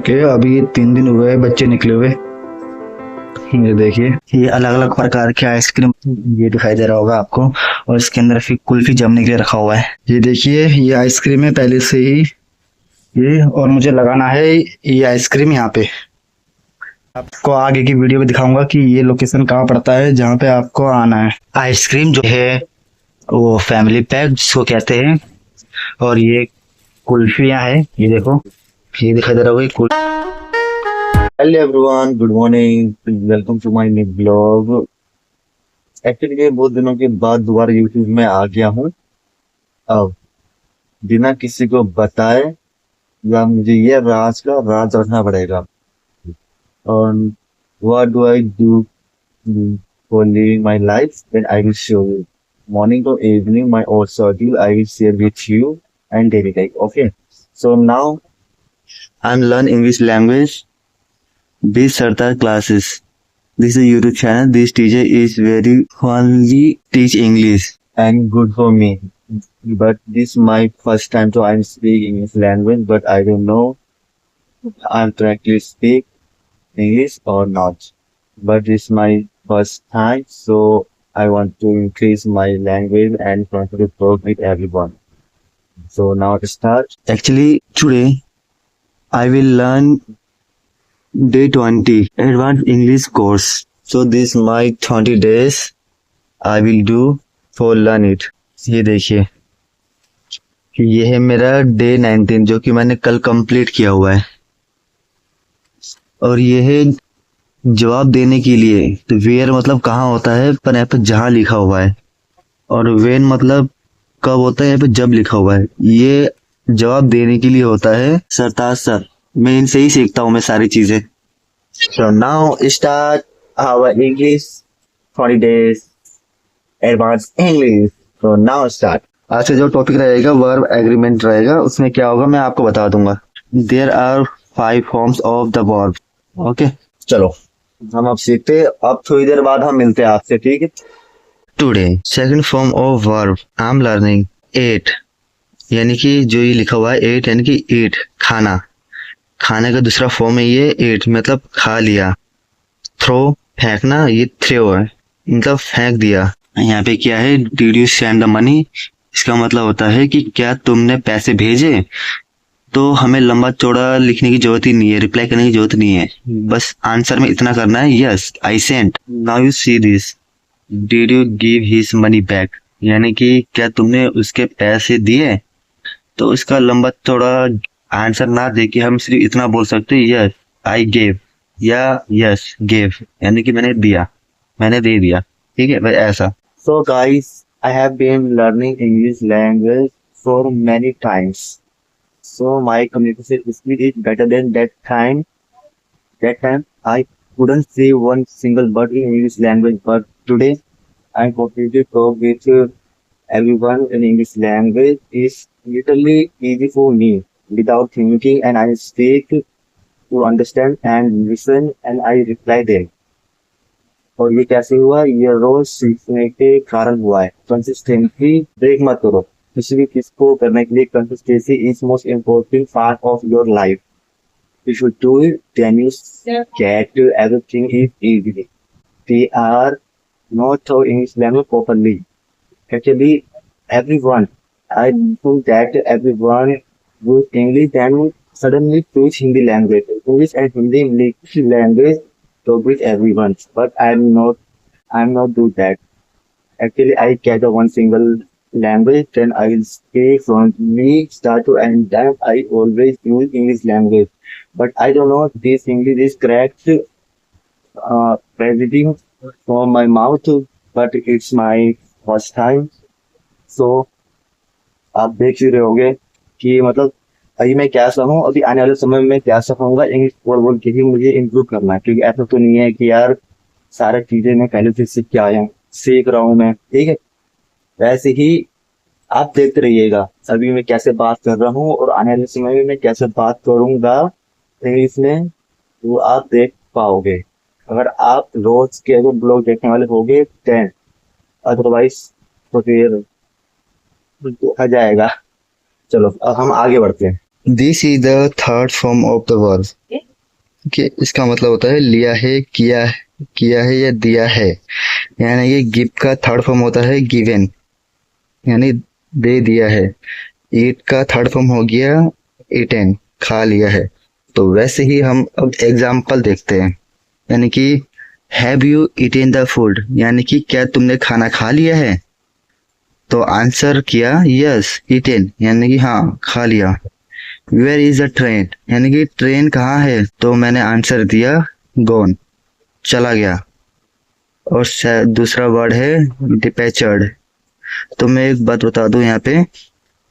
के अभी 3 दिन हुए हैं बच्चे निकले हुए। ये देखिए, ये अलग अलग प्रकार की आइसक्रीम ये दिखाई दे रहा होगा आपको, और इसके अंदर फिर कुल्फी जमने के लिए रखा हुआ है। ये देखिए, ये आइसक्रीम है पहले से ही ये, और मुझे लगाना है ये आइसक्रीम यहाँ पे। आपको आगे की वीडियो में दिखाऊंगा कि ये लोकेशन कहाँ पड़ता है जहाँ पे आपको आना है। आइसक्रीम जो है वो फैमिली पैक जिसको कहते हैं, और ये कुल्फियाँ है। ये देखो, ये दिखाई दे रहा होगा। Hello everyone, good morning, welcome to my new blog. Actually ये बहुत दिनों के बाद दोबारा यूट्यूब में आ गया हूँ। अब बिना किसी को बताए या मुझे ये राज का राज रखना पड़ेगा। और what do I do for living my life, then I will show you. Morning to evening, my old schedule I will share with you and daily life. Okay, so now I'm learn English language. Be Sardar classes. This is a YouTube channel. This teacher is very fondly teach English and good for me. But this is my first time, so I'm speaking English language. But I don't know I'm correctly speak English or not. But this is my first time, so I want to increase my language and want to talk with everyone. So now to start. Actually, today I will learn Day 20 Advanced English course. So this my 20 days I will do for learn it. ये देखिए, ये है मेरा day 19 जो कि मैंने कल complete किया हुआ है। और ये है जवाब देने के लिए। तो वेयर मतलब कहाँ होता है, पर यहाँ पे जहाँ लिखा हुआ है। और वेन मतलब कब होता है, यहाँ पे जब लिखा हुआ है। ये जवाब देने के लिए होता है। सरताज सर, मैं इनसे ही सीखता हूँ मैं सारी चीजें। So now start our English 20 days advanced English. So now start. आज से जो टॉपिक रहेगा वर्ब एग्रीमेंट रहेगा, उसमें क्या होगा मैं आपको बता दूंगा। There are 5 forms of the verb. Okay, चलो हम अब सीखते हैं। अब थोड़ी देर बाद हम मिलते हैं आपसे, ठीक है। Today second form of verb I'm learning eat, यानी कि जो ये लिखा हुआ है eat यानी कि eat खाना। खाने का दूसरा फॉर्म है ये एट, मतलब खा लिया। थ्रो फेंकना, ये थ्रो है मतलब फेंक दिया। यहाँ पे क्या है, did you send the money, इसका मतलब होता है कि क्या तुमने पैसे भेजे। तो हमें लंबा चौड़ा लिखने की जरूरत ही नहीं है, रिप्लाई करने की जरूरत नहीं है, बस आंसर में इतना करना है, yes I sent. Now you see this, did you give his money back, यानी कि क्या तुमने उसके पैसे दिए। तो इसका लंबा चौड़ा आंसर ना दे के हम सिर्फ इतना बोल सकते हैं, यस आई गेव या यस गेव, यानी कि मैंने दिया, मैंने दे दिया, ठीक है भाई ऐसा। So guys, I have been learning English language for many times, so my communication skill is better than that time I couldn't say one single word in English language, but today I'm completely talk with everyone in English language. Is literally easy for me without thinking, and I speak to understand and listen and I reply them. और ये कैसे हुआ, ये रोज सीखने के कारण हुआ है। कंसिस्टेंसी ब्रेक मत करो, किसी भी चीज को करने के लिए consistency is most important part of your life. If you do it, then you get everything is easy. They are not taught English language properly. Actually, everyone, I think that everyone with English then suddenly switch Hindi language. English and Hindi mixed language talk with everyone, but I'm not do that. Actually, I get one single language, then I will speak from me start to end. Then I always use English language, but I don't know this English is correct presenting from my mouth, but it's my first time. So आप देख ही रहे होगे कि मतलब अभी मैं क्या हूँ, अभी आने वाले समय में क्या कहूँगा, इंग्लिश बोल के ही मुझे इम्प्रूव करना है। क्योंकि ऐसा तो नहीं है कि यार सारा चीजें मैं पहले से सीख के आया हूँ, सीख रहा हूँ मैं, ठीक है। वैसे ही आप देखते रहिएगा अभी मैं कैसे बात कर रहा हूँ, और आने वाले समय में मैं कैसे बात करूंगा इंग्लिश में, वो आप देख पाओगे अगर आप रोज के अगर ब्लॉग देखने वाले होगे देन, अदरवाइज तो फिर आ जाएगा। चलो अब हम आगे बढ़ते हैं। This is the third form of the verb कि इसका मतलब होता है लिया है, किया है या दिया है। यानी कि गिव का थर्ड फॉर्म होता है गिवन, यानी दे दिया है। ईट का थर्ड फॉर्म हो गया ईटेन, खा लिया है। तो वैसे ही हम अब एग्जाम्पल देखते हैं, यानी कि have you eaten the food, यानी कि क्या तुमने खाना खा लिया है। तो आंसर किया यस ईटेन, यानी कि हाँ खा लिया। वेयर इज द ट्रेन, यानी कि ट्रेन कहाँ है। तो मैंने आंसर दिया गॉन, चला गया। और दूसरा वर्ड है डिपैचर्ड। तो मैं एक बात बता दूं, यहाँ पे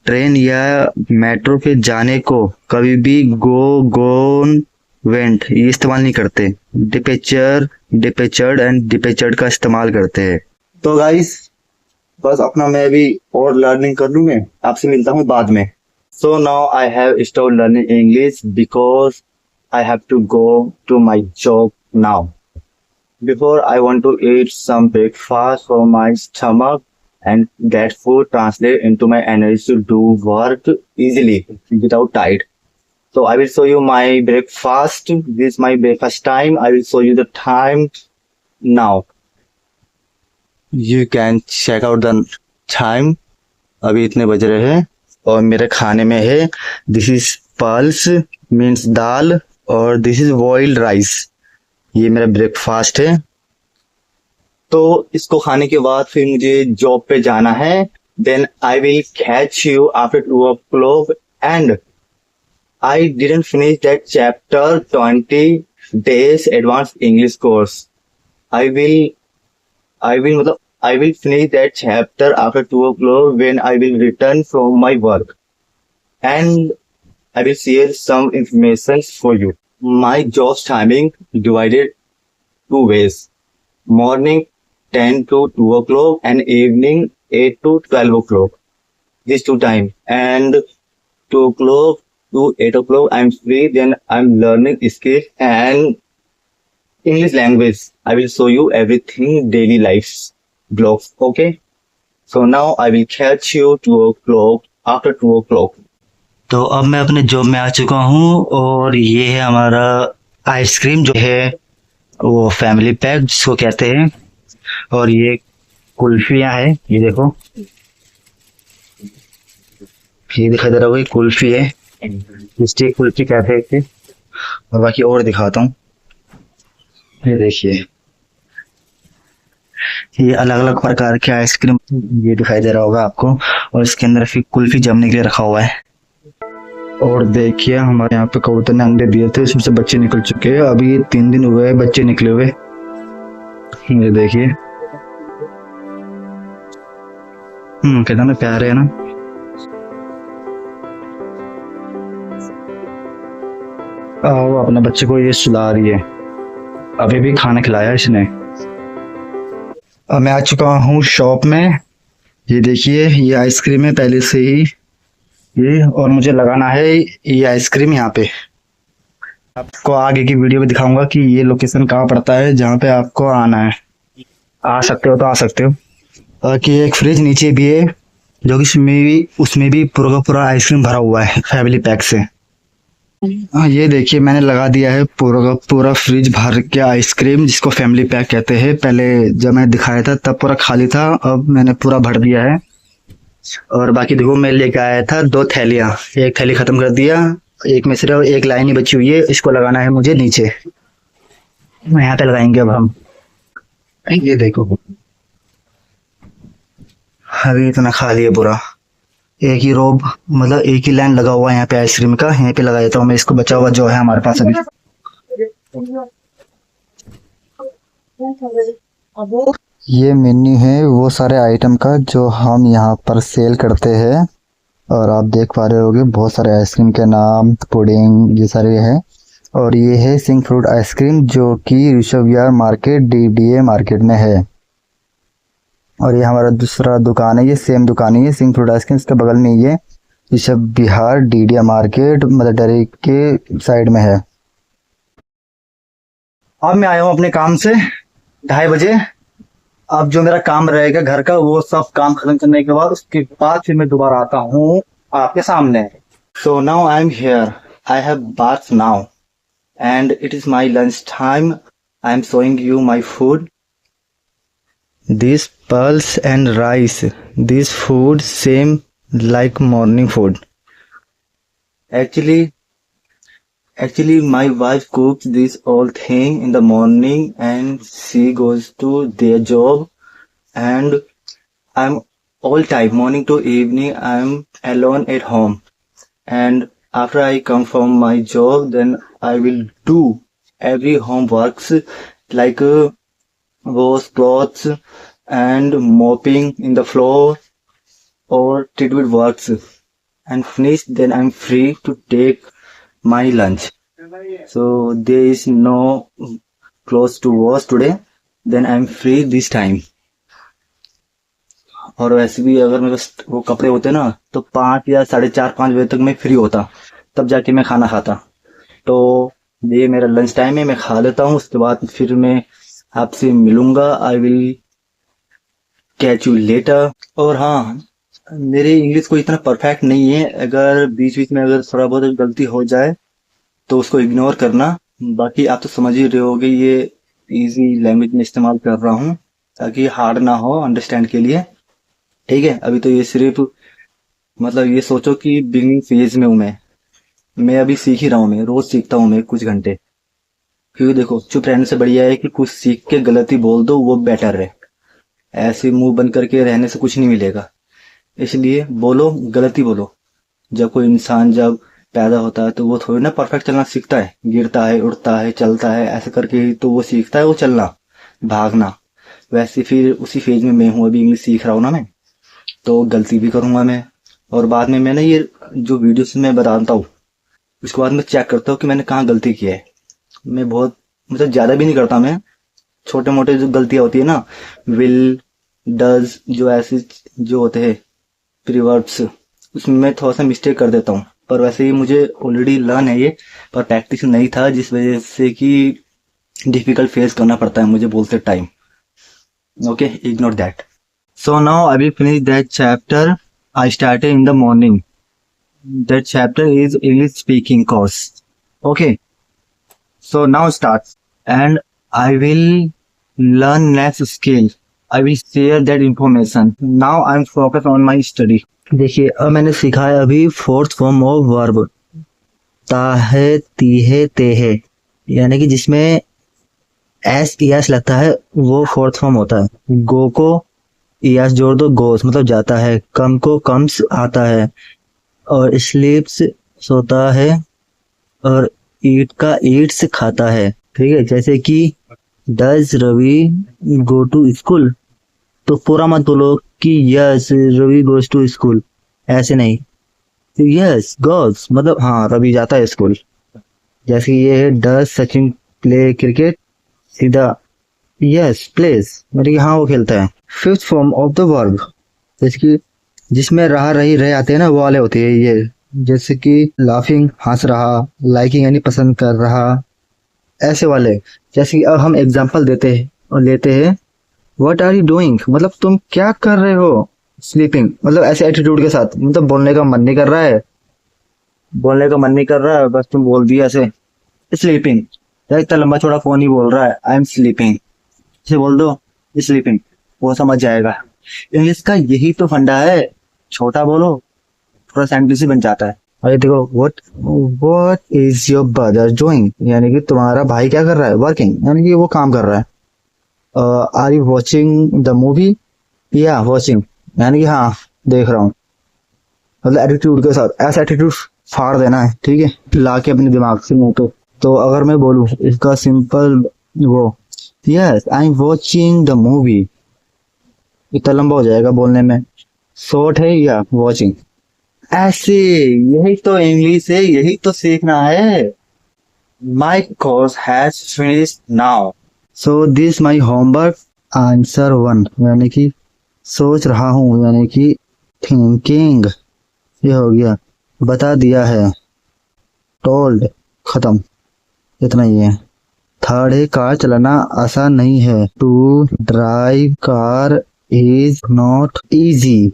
ट्रेन या मेट्रो के जाने को कभी भी गो, गोन, वेंट ये इस्तेमाल नहीं करते। डिपैचर्ड एंड डिपैचर्ड का इस्तेमाल करते हैं। तो गाइस बस अपना मैं भी और लर्निंग कर लूँ, मैं आपसे मिलता हूँ बाद में। So now I have stopped learning English because I have to go to my job now. Before I want to eat some breakfast for my stomach and that food translate into my energy to do work easily without tired. So I will show you my breakfast. This is my breakfast time. I will show you the time now. You can check out the time. अभी इतने बज रहे हैं और मेरे खाने में है दिस इज पल्स मीन्स दाल और दिस इज बॉइल्ड राइस। ये मेरा ब्रेकफास्ट है। तो इसको खाने के बाद फिर मुझे जॉब पे जाना है। Then I will catch you after 2 o'clock and I didn't finish that chapter 20 days advance English course. I will मतलब I will finish that chapter after 2 o'clock when I will return from my work. And I will share some information for you. My job's timing divided 2 ways. Morning 10 to 2 o'clock and evening 8 to 12 o'clock. These 2 time. And 2 o'clock to 8 o'clock I'm free. Then I'm learning skills and English language. I will show you everything daily lives. Blogs, okay? So now I will catch you 2 o'clock after 2 o'clock. तो अब मैं अपने job में आ चुका हूँ और ये है हमारा आइसक्रीम जो है वो फैमिली पैक जिसको कहते हैं। और ये कुल्फियाँ है, ये देखो, ये दिखाई दे रहा होगा, ये कुल्फी है, स्टिक कुल्फी कहते हैं। और बाकी और दिखाता हूँ, ये देखिए ये अलग अलग प्रकार के आइसक्रीम ये दिखाई दे रहा होगा आपको। और इसके अंदर फिर कुल्फी जमने के लिए रखा हुआ है। और देखिए हमारे यहाँ पे कबूतर ने अंडे दिए थे, उसमें से बच्चे निकल चुके हैं। अभी 3 दिन हुए हैं बच्चे निकले हुए, ये देखिए। कितना प्यारे है ना। वो अपने बच्चे को ये सुला रही है, अभी भी खाना खिलाया इसने। अब मैं आ चुका हूँ शॉप में। ये देखिए ये आइसक्रीम है पहले से ही ये, और मुझे लगाना है ये आइसक्रीम यहाँ पे। आपको आगे की वीडियो में दिखाऊंगा कि ये लोकेशन कहाँ पड़ता है जहाँ पे आपको आना है। आ सकते हो तो आ सकते हो। कि एक फ्रिज नीचे भी है जो कि उसमें भी पूरा पूरा आइसक्रीम भरा हुआ है फैमिली पैक से। ये देखिए मैंने लगा दिया है पूरा का पूरा फ्रिज भर के आइसक्रीम जिसको फैमिली पैक कहते हैं। पहले जब मैंने दिखाया था तब पूरा खाली था, अब मैंने पूरा भर दिया है। और बाकी देखो मैं लेके आया था 2 थैलियां, एक थैली खत्म कर दिया, एक में सिर्फ एक लाइन ही बची हुई है। इसको लगाना है मुझे नीचे, यहाँ पे लगाएंगे अब हम। ये देखो अभी इतना खाली है पूरा, एक ही रोब मतलब एक ही लाइन लगा हुआ है यहाँ पे आइसक्रीम का। यहाँ पे लगा देता हूँ मैं इसको, बचा हुआ जो है हमारे पास अभी। ये मेन्यू है वो सारे आइटम का जो हम यहाँ पर सेल करते हैं। और आप देख पा रहे होगे बहुत सारे आइसक्रीम के नाम, पुडिंग ये सारे हैं। और ये है सिंह फ्रूट आइसक्रीम जो कि ऋषभ विहार मार्केट DDA मार्केट में है। और ये हमारा दूसरा दुकान है, ये सेम दुकान है, ये सिंह फ्रूट आइसक्रीम इसके बगल में ये ऋषभ विहार DDA मार्केट मदर डेयरी के साइड में है। अब मैं आया हूँ अपने काम से 2:30 बजे। अब जो मेरा काम रहेगा घर का वो सब काम खत्म करने के बाद उसके बाद फिर मैं दोबारा आता हूँ आपके सामने। So now I'm here. I have bath now, and it is my lunch time. I'm showing you my food. This pulse and rice. This food same like morning food. Actually, my wife cooks this all thing in the morning, and she goes to their job, and I'm all time morning to evening. I'm alone at home, and after I come from my job, then I will do every homeworks like wash clothes and mopping in the floor or treatment works and finish. Then I'm free to take my lunch. So there is no clothes to wash today. Then I'm free this time. और वैसे भी अगर मेरे पास वो कपड़े होते ना तो 5 या 4:30-5 बजे तक मैं फ्री होता, तब जाके मैं खाना खाता। तो ये मेरा लंच टाइम है, मैं खा लेता हूँ, उसके बाद फिर मैं आपसे मिलूंगा। आई विल कैच यू लेटर। और हाँ, मेरी इंग्लिश कोई इतना परफेक्ट नहीं है, अगर बीच बीच में अगर थोड़ा बहुत गलती हो जाए तो उसको इग्नोर करना। बाकी आप तो समझ ही रहे होगे, ये इजी लैंग्वेज में इस्तेमाल कर रहा हूँ ताकि हार्ड ना हो अंडरस्टैंड के लिए। ठीक है, अभी तो ये सिर्फ मतलब ये सोचो कि बिगिनिंग फेज में हूँ मैं अभी सीख ही रहा हूँ, मैं रोज सीखता हूँ मैं कुछ घंटे। क्योंकि देखो, चुप रहने से बढ़िया है कि कुछ सीख के गलती बोल दो, वो बेटर है। ऐसे मुंह बंद करके रहने से कुछ नहीं मिलेगा, इसलिए बोलो, गलती बोलो। जब कोई इंसान जब पैदा होता है तो वो थोड़ी ना परफेक्ट चलना सीखता है, गिरता है, उठता है, चलता है, ऐसे करके ही तो वो सीखता है वो चलना, भागना। वैसे फिर उसी फेज में मैं हूँ, अभी इंग्लिश सीख रहा हूँ ना मैं, तो गलती भी करूंगा मैं। और बाद में मैं ना ये जो वीडियोस में बताता हूँ, उसके बाद मैं चेक करता हूँ कि मैंने कहाँ गलती की है। मैं बहुत मतलब ज्यादा भी नहीं करता, मैं छोटे मोटे जो गलतियां होती है ना, विल, डज, जो ऐसे जो होते हैं प्रीवर्ब्स, उसमें मैं थोड़ा सा मिस्टेक कर देता हूँ। पर वैसे ही मुझे ऑलरेडी लर्न है ये, पर प्रैक्टिस नहीं था, जिस वजह से कि डिफिकल्ट फेस करना पड़ता है मुझे बोलते time. Okay, ignore that. So now I will finish that chapter I started in the morning. That chapter is English speaking course. Okay. So now start. And I will learn next skill. I will share that information. Now I'm focused on my study. देखिए, अब मैंने सीखा है अभी fourth form of verb, ताहे, तीहे, तेहे, यानी कि जिसमें एस ईएस लगता है वो फोर्थ फॉर्म होता है। गो को ईएस जोड़ दो, गोस मतलब जाता है। कम को कम्स आता है, और स्लीप्स सोता है, और ईट का ईट्स खाता है। ठीक है, जैसे कि does Ravi go to school, तो पूरा मत बोलो कि yes Ravi goes to school, ऐसे नहीं। यस गोज मतलब हाँ रवि जाता है स्कूल। जैसे कि ये है डज सचिन प्ले क्रिकेट, सीधा यस प्लेज मतलब कि हाँ वो खेलता है। Fifth form of the verb, जैसे कि जिसमें रहा रही रह आते हैं ना, वो वाले होते हैं ये। जैसे कि लाफिंग हंस रहा, लाइकिंग यानी पसंद कर रहा, ऐसे वाले। जैसे कि अब हम एग्जांपल देते हैं और लेते हैं, व्हाट आर यू डूइंग मतलब तुम क्या कर रहे हो। स्लीपिंग मतलब ऐसे एटीट्यूड के साथ, मतलब बोलने का मन नहीं कर रहा है, बोलने का मन नहीं कर रहा है, बस तुम बोल दिया ऐसे स्लीपिंग। इतना लंबा चौड़ा कौन ही बोल रहा है, आई एम स्लीपिंग, इसे बोल दो स्लीपिंग, वो समझ जाएगा। इंग्लिश का यही तो फंडा है, छोटा बोलो पूरा सेंटेंस ही बन जाता है। और ये देखो, what is your brother doing, यानी कि तुम्हारा भाई क्या कर रहा है, वर्किंग यानी कि वो काम कर रहा है। Are you watching the movie, या वॉचिंग यानी कि हाँ देख रहा हूँ। मतलब एटीट्यूड के साथ, ऐसा एटीट्यूड फाड़ देना है, ठीक है, ला के अपने दिमाग से मुंह पे। तो अगर मैं बोलूँ इसका सिंपल वो, yes I am watching the movie, इतना लंबा हो जाएगा बोलने में। शॉर्ट है या वॉचिंग, ऐसे। यही तो इंग्लिश है, यही तो सीखना है। My course has finished now, so this my homework. Answer 1 यानी कि सोच रहा हूँ, यानी कि थिंकिंग, ये हो गया। बता दिया है, टोल्ड, खत्म, इतना ही है। थर्ड है, कार चलाना आसान नहीं है, to drive car is not easy.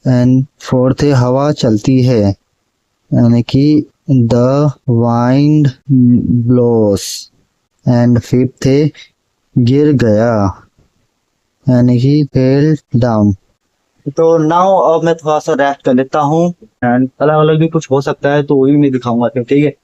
And fourth है, हवा चलती है, यानी कि the wind blows. And fifth है गिर गया, यानी कि फेल डाउन। तो नाउ अब मैं थोड़ा सा रेस्ट कर लेता हूँ एंड अलग अलग भी कुछ हो सकता है तो वही मैं दिखाऊंगा, ठीक है।